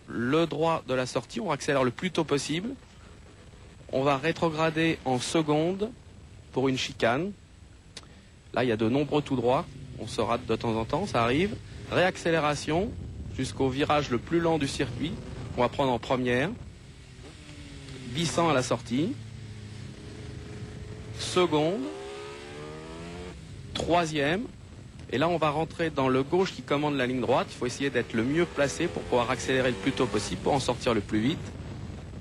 le droit de la sortie, on accélère le plus tôt possible. On va rétrograder en seconde pour une chicane. Là, il y a de nombreux tout droits. On se rate de temps en temps, ça arrive. Réaccélération jusqu'au virage le plus lent du circuit. On va prendre en première. Glissant à la sortie. Seconde. Troisième. Et là, on va rentrer dans le gauche qui commande la ligne droite. Il faut essayer d'être le mieux placé pour pouvoir accélérer le plus tôt possible, pour en sortir le plus vite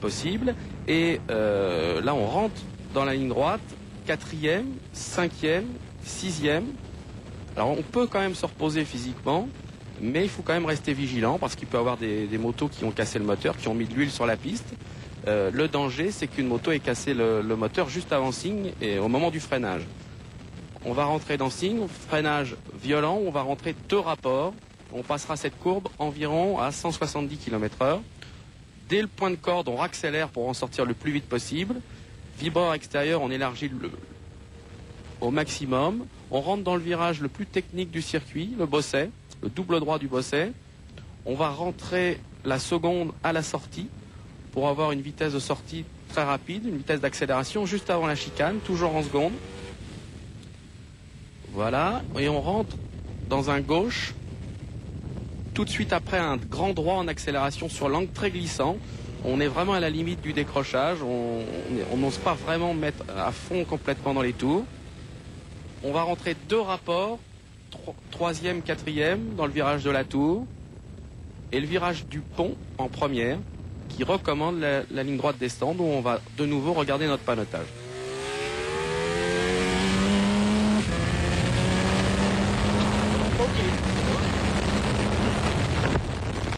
possible. Et là, on rentre dans la ligne droite. Quatrième, cinquième, sixième. Alors, on peut quand même se reposer physiquement, mais il faut quand même rester vigilant parce qu'il peut y avoir des motos qui ont cassé le moteur, qui ont mis de l'huile sur la piste. Le danger, c'est qu'une moto ait cassé le moteur juste avant signe et au moment du freinage. On va rentrer dans signe, freinage violent, on va rentrer 2 rapports. On passera cette courbe environ à 170 km/h. Dès le point de corde, on raccélère pour en sortir le plus vite possible. Vibreur extérieur, on élargit au maximum. On rentre dans le virage le plus technique du circuit, le bosset, le double droit du bosset. On va rentrer la seconde à la sortie pour avoir une vitesse de sortie très rapide, une vitesse d'accélération juste avant la chicane, toujours en seconde. Voilà, et on rentre dans un gauche, tout de suite après un grand droit en accélération sur l'angle très glissant. On est vraiment à la limite du décrochage, on n'ose pas vraiment mettre à fond complètement dans les tours. On va rentrer 2 rapports, troisième, quatrième, dans le virage de la tour, et le virage du pont en première, qui recommande la ligne droite des stands, où on va de nouveau regarder notre panotage. Ok.